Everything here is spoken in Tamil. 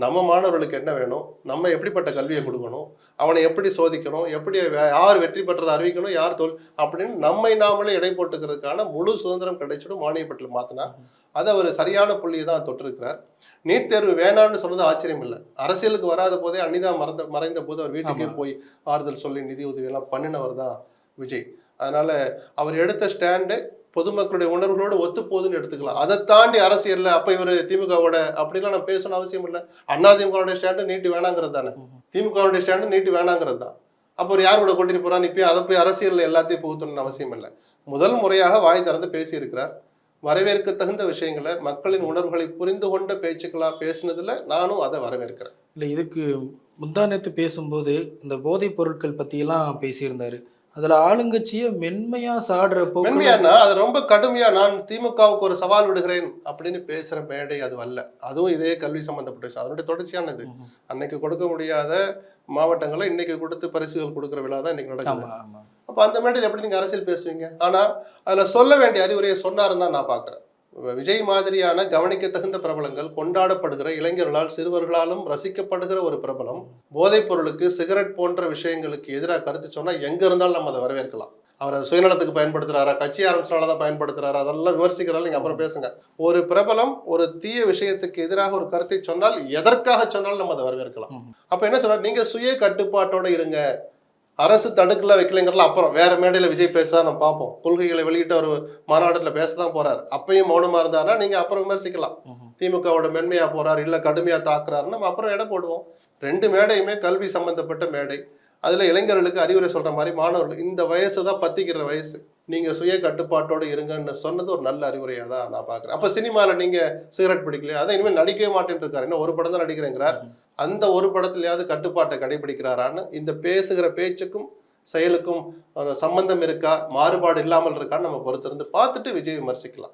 நம்ம மாணவர்களுக்கு என்ன வேணும், நம்ம எப்படிப்பட்ட கல்வியை கொடுக்கணும், அவனை எப்படி சோதிக்கணும், எப்படி யார் வெற்றி பெற்றதை அறிவிக்கணும், யார் தோல் அப்படின்னு நம்மை நாமளே எடை போட்டுக்கிறதுக்கான முழு சுதந்திரம் கிடைச்சிடும் மானிய பட்டியல் மாத்தினா. அதை ஒரு சரியான புள்ளியை தான் தொட்டிருக்கிறார். நீட் தேர்வு வேணாம்னு சொன்னது ஆச்சரியம் இல்லை. அரசியலுக்கு வராத போதே அனிதா மறைந்த போது அவர் வீட்டுக்கே போய் ஆறுதல் சொல்லி நிதி உதவி எல்லாம் பண்ணினவர் தான் விஜய். அதனால அவர் எடுத்த ஸ்டாண்டு பொதுமக்களுடைய உணர்வுகளோடு ஒத்து போகுதுன்னு எடுத்துக்கலாம். அதை தாண்டி அரசியல்ல அப்ப இவர் திமுகவோட அப்படிலாம் நான் பேசணும் அவசியம் இல்லை. அதிமுகவுடைய ஸ்டாண்டு நீட்டு வேணாங்கிறது தானே, திமுகவுடைய ஸ்டாண்டு நீட்டு வேணாங்கிறது தான். அப்போ ஒரு யார் கூட கூட்டிட்டு போறான்னு இப்ப அதை போய் அரசியல்ல எல்லாத்தையும் புகுத்தணும்னு அவசியம் இல்லை. முதல் முறையாக வாய் திறந்து பேசியிருக்கிறார். வரவேற்க தகுந்த விஷயங்களை, மக்களின் உணர்வுகளை புரிந்து கொண்ட பேச்சுக்களா பேசினதுல நானும் அதை வரவேற்கிறேன். இல்லை, இதுக்கு முந்தானத்து பேசும்போது இந்த போதைப் பொருட்கள் பற்றியெல்லாம் பேசியிருந்தாரு. அதில் ஆளுங்கட்சியை மென்மையாக சாடுற மென்மையானா அது ரொம்ப கடுமையா நான் திமுகவுக்கு ஒரு சவால் விடுகிறேன் அப்படின்னு பேசுற மேடை அது அல்ல. அதுவும் இதே கல்வி சம்பந்தப்பட்ட விஷயம், அதனுடைய தொடர்ச்சியானது. அன்னைக்கு கொடுக்க முடியாத மாவட்டங்களை இன்னைக்கு கொடுத்து பரிசுகள் கொடுக்குற விழா தான் இன்னைக்கு நடக்குது. அப்ப அந்த மேடையில் எப்படி நீங்க அரசியல் பேசுவீங்க? ஆனா அதுல சொல்ல வேண்டிய அறிவுரையை சொன்னாருன்னு தான் நான் பாக்குறேன். விஜய் மாதிரியான கவனிக்க தகுந்த பிரபலங்கள், கொண்டாடப்படுகிற இளைஞர்களால் சிறுவர்களாலும் ரசிக்கப்படுகிற ஒரு பிரபலம் போதைப் பொருளுக்கு, சிகரெட் போன்ற விஷயங்களுக்கு எதிராக கருத்து சொன்னா எங்க இருந்தாலும் நம்ம அதை வரவேற்கலாம். அவர் சுயநலத்துக்கு பயன்படுத்துறாரா, கட்சி ஆரம்பிச்சனாலதான் பயன்படுத்துறாரா, அதெல்லாம் விமர்சிக்கிறாலும் நீங்க அப்புறம் பேசுங்க. ஒரு பிரபலம் ஒரு தீய விஷயத்துக்கு எதிராக ஒரு கருத்தை சொன்னால் எதற்காக சொன்னாலும் நம்ம அதை வரவேற்கலாம். அப்ப என்ன சொல்றாரு, நீங்க சுய கட்டுப்பாட்டோட இருங்க, அரசு தடுக்கல வைக்கலைங்கிறல அப்புறம் வேற மேடையில விஜய் பேசுறாரு, நம்ம பார்ப்போம். கொள்கைகளை வெளியிட்ட ஒரு மாநாட்டில் பேசதான் போறாரு. அப்பயும் மௌனமா இருந்தாருன்னா நீங்க அப்புறம் விமர்சிக்கலாம். திமுகவோட மென்மையா போறாரு, இல்ல கடுமையா தாக்குறாரு, நம்ம அப்புறம் இடம் போடுவோம். ரெண்டு மேடையுமே கல்வி சம்பந்தப்பட்ட மேடை. அதுல இளைஞர்களுக்கு அறிவுரை சொல்ற மாதிரி மாணவர்கள் இந்த வயசு தான் பத்திக்கிற வயசு, நீங்க சுய கட்டுப்பாட்டோட இருங்கன்னு சொன்னது ஒரு நல்ல அறிவுரையா தான் நான் பாக்குறேன். அப்ப சினிமால நீங்க சிகரெட் பிடிக்கலையா, அதை இனிமேல் நடிக்கவே மாட்டேன்னு இருக்காரு, இன்னும் ஒரு படம் தான் நடிக்கிறேங்கிறார். அந்த ஒரு படத்திலேயாவது கட்டுப்பாட்டை கடைபிடிக்கிறாரான்னு, இந்த பேசுகிற பேச்சுக்கும் செயலுக்கும் சம்பந்தம் இருக்கா, மாறுபாடு இல்லாமல் இருக்கான்னு நம்ம பொறுத்திருந்து பார்த்துட்டு விஜய் விமர்சிக்கலாம்.